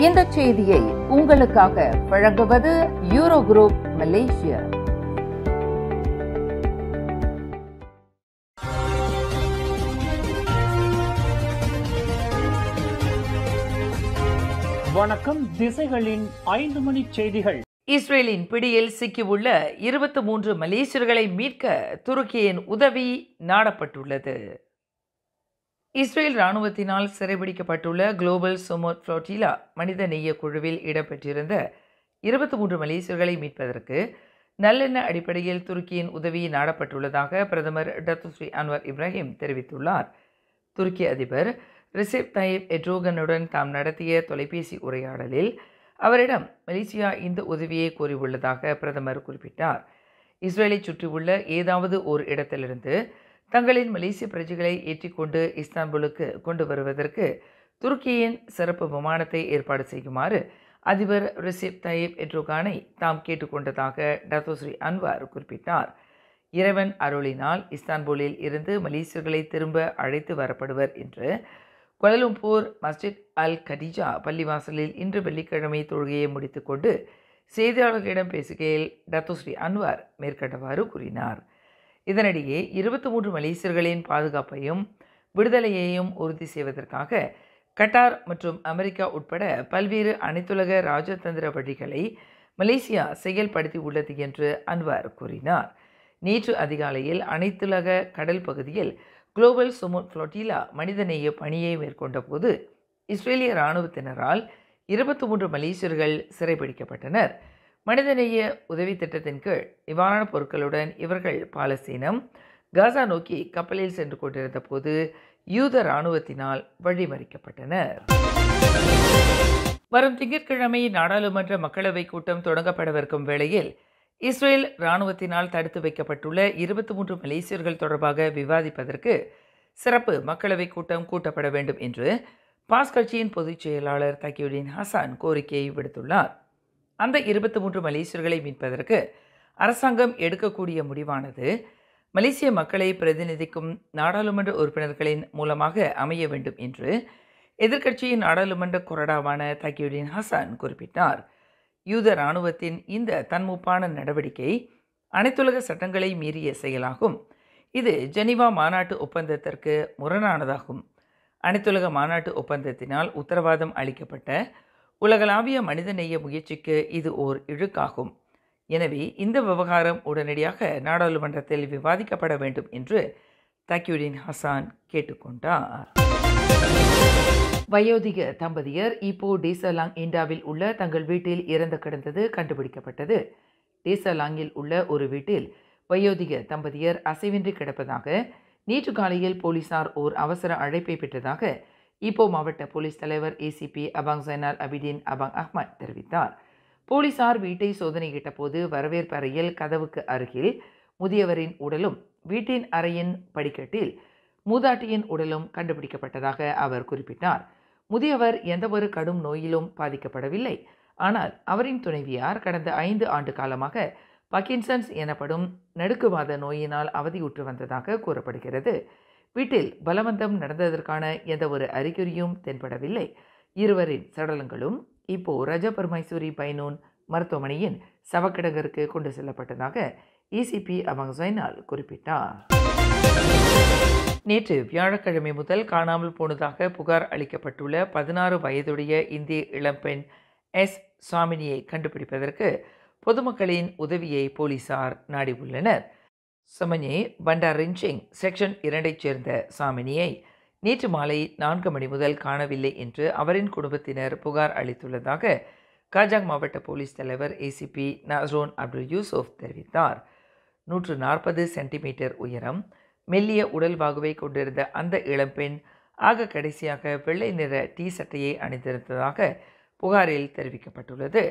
இந்த செய்தியை உங்களுக்காக வழங்குவது யூரோ குரூப் மலேசியா. வணக்கம். திசைகளின் 5 மணி செய்திகள். இஸ்ரேலின் பிடியில் சிக்கியுள்ள 23 மலேசியர்களை மீட்க துருக்கியின் உதவி நாடப்பட்டுள்ளது. இஸ்ரேல் இராணுவத்தினால் சிறைபிடிக்கப்பட்டுள்ள குளோபல் சுமோட் ஃப்ளோட்டிலா மனிதநேய குழுவில் இடம்பெற்றிருந்த 23 மலேசியர்களை மீட்பதற்கு நல்லெண்ண அடிப்படையில் துருக்கியின் உதவி நாடப்பட்டுள்ளதாக பிரதமர் டத்துஸ்ரீ அன்வர் இப்ராஹிம் தெரிவித்துள்ளார். துருக்கி அதிபர் ரிசெப் தயிப் எர்டோகனுடன் தாம் நடத்திய தொலைபேசி உரையாடலில் அவரிடம் மலேசியா இந்த உதவியை கோரியுள்ளதாக பிரதமர் குறிப்பிட்டார். இஸ்ரேலை சுற்றியுள்ள ஏதாவது ஒரு இடத்திலிருந்து தங்களின் மலேசிய பிரஜைகளை ஏற்றிக்கொண்டு இஸ்தான்புலுக்கு கொண்டு வருவதற்கு துருக்கியின் சிறப்பு விமானத்தை ஏற்பாடு செய்யுமாறு அதிபர் ரிசெப் தயிப் எர்டோகானை தாம் கேட்டுக்கொண்டதாக டத்தோஸ்ரீ அன்வார் குறிப்பிட்டார். இறைவன் அருளினால் இஸ்தான்புலில் இருந்து மலேசியர்களை திரும்ப அழைத்து வரப்படுவர் என்று கோலாலம்பூர் மஸ்ஜித் அல் கடிஜா பள்ளிவாசலில் இன்று வெள்ளிக்கிழமை தொழுகையை முடித்துக்கொண்டு செய்தியாளர்களிடம் பேசுகையில் டத்தோஸ்ரீ அன்வார் மேற்கண்டவாறு கூறினார். இதனிடையே 23 மலேசியர்களின் பாதுகாப்பையும் விடுதலையையும் உறுதி செய்வதற்காக கட்டார் மற்றும் அமெரிக்கா உட்பட பல்வேறு அனைத்துலக ராஜதந்திர வழிகளை மலேசியா செயல்படுத்தி உள்ளது என்று அன்வார் கூறினார். நேற்று அதிகாலையில் அனைத்துலக கடல் பகுதியில் குளோபல் சுமோட் ஃப்ளோட்டிலா மனிதநேய பணியை மேற்கொண்ட போது இஸ்ரேலிய இராணுவத்தினரால் 23 மலேசியர்கள் சிறைபிடிக்கப்பட்டனர். மனிதநேய உதவி திட்டத்தின் கீழ் நிவாரணப் பொருட்களுடன் இவர்கள் பாலஸ்தீனம் காசா நோக்கி கப்பலில் சென்று கொண்டிருந்த போது யூத இராணுவத்தினால் வழிமறிக்கப்பட்டனர். வரும் திங்கட்கிழமை நாடாளுமன்ற மக்களவைக் கூட்டம் தொடங்கப்படவிருக்கும் வேளையில் இஸ்ரேல் இராணுவத்தினால் தடுத்து வைக்கப்பட்டுள்ள 23 மலேசியர்கள் தொடர்பாக விவாதிப்பதற்கு சிறப்பு மக்களவைக் கூட்டம் கூட்டப்பட வேண்டும் என்று பாஸ் கட்சியின் பொதுச் செயலாளர் தகியுடின் ஹசான் கோரிக்கையை விடுத்துள்ளார். அந்த 23 மலேசியர்களை மீட்பதற்கு அரசாங்கம் எடுக்கக்கூடிய முடிவானது மலேசிய மக்களை பிரதிநிதிக்கும் நாடாளுமன்ற உறுப்பினர்களின் மூலமாக அமைய வேண்டும் என்று எதிர்க்கட்சியின் நாடாளுமன்ற கொறடாவான தகியுடின் ஹசான் குறிப்பிட்டார். யூத இராணுவத்தின் இந்த தன்முப்பான நடவடிக்கை அனைத்துலக சட்டங்களை மீறிய செயலாகும். இது ஜெனீவா மாநாட்டு ஒப்பந்தத்திற்கு முரணானதாகும். அனைத்துலக மாநாட்டு ஒப்பந்தத்தினால் உத்தரவாதம் அளிக்கப்பட்ட உலகளாவிய மனிதநேய முயற்சிக்கு இது ஓர் இழுக்காகும். எனவே இந்த விவகாரம் உடனடியாக நாடாளுமன்றத்தில் விவாதிக்கப்பட வேண்டும் என்று தகியுடின் ஹசான் கேட்டுக்கொண்டார். வயோதிக தம்பதியர் இப்போ டேசலாங் இண்டாவில் உள்ள தங்கள் வீட்டில் இறந்து கிடந்தது கண்டுபிடிக்கப்பட்டது. டேசலாங்கில் உள்ள ஒரு வீட்டில் வயோதிக தம்பதியர் அசைவின்றி கிடப்பதாக நேற்று காலையில் போலீசார் ஓர் அவசர அழைப்பை பெற்றதாக இப்போ மாவட்ட போலீஸ் தலைவர் ஏசிபி அபாங் ஜைனால் அபிடின் அபாங் அஹ்மத் தெரிவித்தார். போலீசார் வீட்டை சோதனையிட்ட போது வரவேற்பு அறையில் கதவுக்கு அருகில் முதியவரின் உடலும் வீட்டின் அறையின் படிக்கட்டில் மூதாட்டியின் உடலும் கண்டுபிடிக்கப்பட்டதாக அவர் குறிப்பிட்டார். முதியவர் எந்தவொரு கடும் நோயிலும் பாதிக்கப்படவில்லை. ஆனால் அவரின் துணைவியார் கடந்த 5 ஆண்டு காலமாக பக்கின்சன்ஸ் எனப்படும் நடுக்குவாத நோயினால் அவதியுற்று வந்ததாக கூறப்படுகிறது. வீட்டில் பலவந்தம் நடந்ததற்கான எந்தவொரு அறிகுறியும் தென்படவில்லை. இருவரின் சடலங்களும் இப்போ ரஜபர்மைசூரி பைனூன் மருத்துவமனையின் சவக்கிடங்கிற்கு கொண்டு செல்லப்பட்டதாக ஏசிபி அபாங் ஜைனால் குறிப்பிட்டார். நேற்று வியாழக்கிழமை முதல் காணாமல் போனதாக புகார் அளிக்கப்பட்டுள்ள 16 வயதுடைய இந்திய இளம்பெண் எஸ் சாமினியை கண்டுபிடிப்பதற்கு பொதுமக்களின் உதவியை போலீசார் நாடியுள்ளனர். சமனே பண்டாரின்சிங் செக்ஷன் 2ஐச் சேர்ந்த சாமினியை நேற்று மாலை 4 மணி முதல் காணவில்லை என்று அவரின் குடும்பத்தினர் புகார் அளித்துள்ளதாக காஜாங் மாவட்ட போலீஸ் தலைவர் ஏசிபி நஸ்ரோன் அப்துல் யூசுப் தெரிவித்தார். 140 சென்டிமீட்டர் உயரம், மெல்லிய உடல்வாகுவை கொண்டிருந்த அந்த இளம்பெண் ஆக கடைசியாக வெள்ளை நிற டீ சட்டையை அணிந்திருந்ததாக புகாரில் தெரிவிக்கப்பட்டுள்ளது.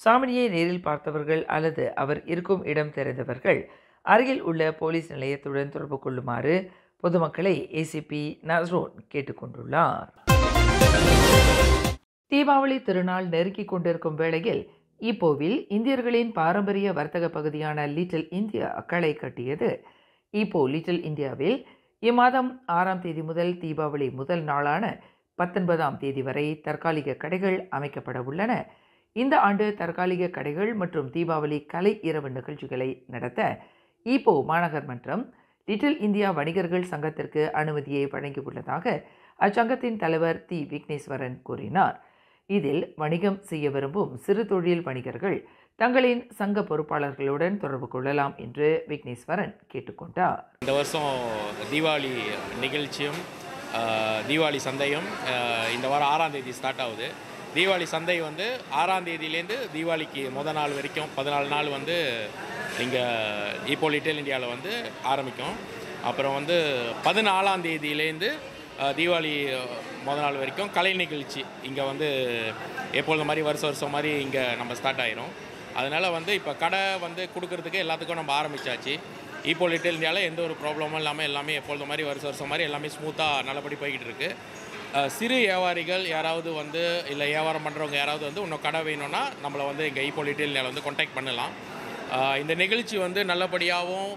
சாமினியை நேரில் பார்த்தவர்கள் அல்லது அவர் இருக்கும் இடம் தெரிந்தவர்கள் அருகில் உள்ள போலீஸ் நிலையத்துடன் தொடர்பு கொள்ளுமாறு பொதுமக்களை ஏசிபி நஸ்ரோன் கேட்டுக்கொண்டுள்ளார். தீபாவளி திருநாள் நெருங்கிக் கொண்டிருக்கும் வேளையில் ஈப்போவில் இந்தியர்களின் பாரம்பரிய வர்த்தக பகுதியான லிட்டில் இந்தியா களை கட்டியது. ஈப்போ லிட்டில் இந்தியாவில் இம்மாதம் 6ஆம் தேதி முதல் தீபாவளி முதல் நாளான 19ஆம் தேதி வரை தற்காலிக கடைகள் அமைக்கப்பட உள்ளன. இந்த ஆண்டு தற்காலிக கடைகள் மற்றும் தீபாவளி கலை இரவு நிகழ்ச்சிகளை நடத்த ஈப்போ மாநகர் மன்றம் லிட்டில் இந்தியா வணிகர்கள் சங்கத்திற்கு அனுமதியை வழங்கியுள்ளதாக அச்சங்கத்தின் தலைவர் தி விக்னேஸ்வரன் கூறினார். இதில் வணிகம் செய்ய விரும்பும் சிறு தொழில் வணிகர்கள் தங்களின் சங்க பொறுப்பாளர்களுடன் தொடர்பு கொள்ளலாம் என்று விக்னேஸ்வரன் கேட்டுக்கொண்டார். இந்த வருஷம் தீபாவளி நிகழ்ச்சியும் தீபாவளி சந்தையும் இந்த வாரம் 6ஆம் தேதி ஸ்டார்ட் ஆகுது. தீபாவளி சந்தை வந்து 6ஆம் தேதியிலேருந்து தீபாவளிக்கு முதல் நாள் வரைக்கும் 14 நாள் வந்து இங்கே ஈப்போ லிட்டில் இந்தியாவில் வந்து ஆரம்பிக்கும். அப்புறம் வந்து 14ஆம் தேதியிலேருந்து தீபாவளி முதல் நாள் வரைக்கும் கலை நிகழ்ச்சி இங்கே வந்து எப்பொழுது மாதிரி வருஷம் மாதிரி இங்கே நம்ம ஸ்டார்ட் ஆகிரும். அதனால் வந்து இப்போ கடை வந்து கொடுக்கறதுக்கு எல்லாத்துக்கும் நம்ம ஆரம்பித்தாச்சு. ஈப்போ லிட்டில் இந்தியாவில் எந்த ஒரு ப்ராப்ளமும் இல்லாமல் எல்லாமே எப்பொழுது மாதிரி வருஷம் மாதிரி எல்லாமே ஸ்மூத்தாக நல்லபடி போய்கிட்டு இருக்குது. சிறு வியாபாரிகள் யாராவது வந்து இல்லை வியாபாரம் பண்ணுறவங்க யாராவது வந்து இன்னும் கடை வேணும்னா நம்மளை வந்து இங்கே ஈப்போ லிட்டில் இந்தியாவில் வந்து கான்டாக்ட் பண்ணலாம். இந்த நிகழ்ச்சி வந்து நல்லபடியாகவும்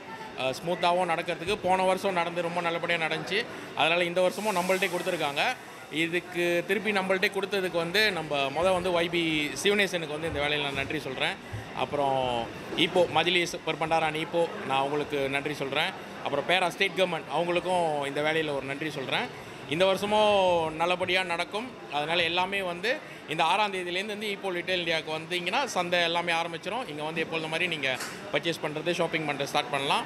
ஸ்மூத்தாகவும் நடக்கிறதுக்கு போன வருஷம் நடந்து ரொம்ப நல்லபடியாக நடந்துச்சு. அதனால் இந்த வருஷமும் நம்மள்ட்டே கொடுத்துருக்காங்க. இதுக்கு திருப்பி நம்மள்ட்டே கொடுத்ததுக்கு வந்து நம்ம வந்து YB சிவனேசனுக்கு வந்து இந்த வேலையில் நான் நன்றி சொல்கிறேன். அப்புறம் ஈப்போ மஜ்லிஸ் பண்டாரான் ஈப்போ நான் அவங்களுக்கு நன்றி சொல்கிறேன். அப்புறம் பேரா ஸ்டேட் கவர்மெண்ட் அவங்களுக்கும் இந்த வேலையில் ஒரு நன்றி சொல்கிறேன். இந்த வருஷமும் நல்லபடியாக நடக்கும். அதனால் எல்லாமே வந்து இந்த 6ஆம் தேதியிலேருந்து வந்து ஈப்போ லிட்டில் இந்தியாவுக்கு வந்தீங்கன்னா சந்தை எல்லாமே ஆரம்பிச்சிடும். இங்கே வந்து எப்பொழுது மாதிரி நீங்கள் பர்ச்சேஸ் பண்ணுறது ஷாப்பிங் பண்ணுறது ஸ்டார்ட் பண்ணலாம்.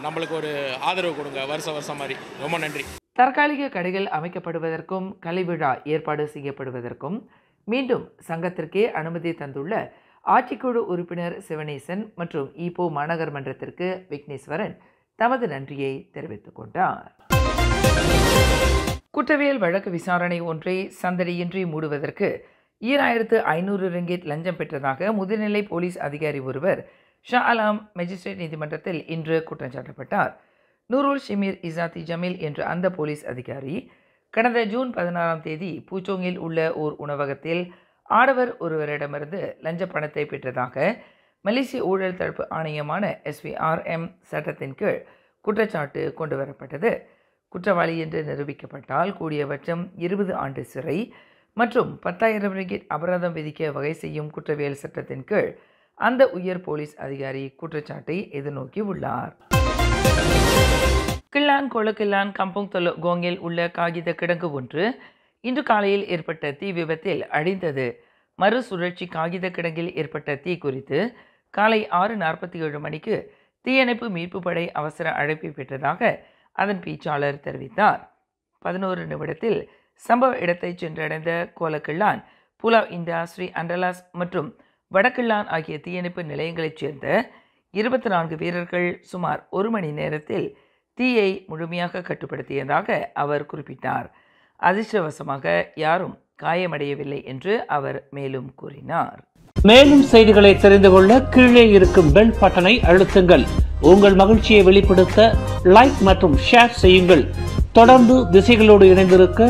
நம்மளுக்கு ஒரு ஆதரவு கொடுங்க வருஷம் மாதிரி. ரொம்ப நன்றி. தற்காலிக கடைகள் அமைக்கப்படுவதற்கும் கலை விழா ஏற்பாடு செய்யப்படுவதற்கும் மீண்டும் சங்கத்திற்கே அனுமதி தந்துள்ள ஆட்சிக்குழு உறுப்பினர் சிவனேசன் மற்றும் ஈப்போ மாநகர் மன்றத்திற்கு விக்னேஸ்வரன் தமது நன்றியை தெரிவித்துக் கொண்டார். குற்றவியல் வழக்கு விசாரணை ஒன்றை சந்தடியின்றி மூடுவதற்கு 2500 ரிங்கிட் லஞ்சம் பெற்றதாக முதுநிலை போலீஸ் அதிகாரி ஒருவர் ஷா அலாம் மேஜிஸ்ட்ரேட் நீதிமன்றத்தில் இன்று குற்றம் சாட்டப்பட்டார். நூருல் ஷிமீர் இசாத்தி ஜமீல் என்ற அந்த போலீஸ் அதிகாரி கடந்த ஜூன் 16ஆம் தேதி பூச்சோங்கில் உள்ள ஓர் உணவகத்தில் ஆடவர் ஒருவரிடமிருந்து லஞ்ச பணத்தை பெற்றதாக மலேசிய ஊழல் தடுப்பு ஆணையமான SVRM சட்டத்தின் கீழ் குற்றச்சாட்டு கொண்டுவரப்பட்டது. குற்றவாளி என்று நிரூபிக்கப்பட்டால் கூடியபட்சம் 20 ஆண்டு சிறை மற்றும் 10,000 ரிங்கிட் அபராதம் விதிக்க வகை செய்யும் குற்றவியல் சட்டத்தின் கீழ் அந்த உயர் போலீஸ் அதிகாரி குற்றச்சாட்டை எதிர்நோக்கி உள்ளார். கில்லான் கொலக்கில்லான் கம்புங் தொல கோங்கில் உள்ள காகித கிடங்கு ஒன்று இன்று காலையில் ஏற்பட்ட தீ விபத்தில் அழிந்தது. மறுசுழற்சி காகித கிடங்கில் ஏற்பட்ட தீ குறித்து காலை 6:47 மணிக்கு தீயணைப்பு மீட்பு படை அவசர அழைப்பை பெற்றதாக அதன் பேச்சாளர் தெரிவித்தார். 11 நிமிடத்தில் சம்பவ இடத்தை சென்றடைந்த கோலக்கில்லான், புலாவ் இந்தியா, ஸ்ரீ அண்டலாஸ் மற்றும் வடக்கில்லான் ஆகிய தீயணைப்பு நிலையங்களைச் சேர்ந்த 24 வீரர்கள் சுமார் 1 மணி நேரத்தில் தீயை முழுமையாக கட்டுப்படுத்தியதாக அவர் குறிப்பிட்டார். அதிர்ஷ்டவசமாக யாரும் காயமடையவில்லை என்று அவர் மேலும் கூறினார். மேலும் செய்திகளை தெரிந்து கொள்ள கீழே இருக்கும் பெல் பட்டனை அழுத்துங்கள். உங்கள் மகிழ்ச்சியை வெளிப்படுத்த லைக் மற்றும் ஷேர் செய்யுங்கள். தொடர்ந்து திசைகளோடு இணைந்திருக்க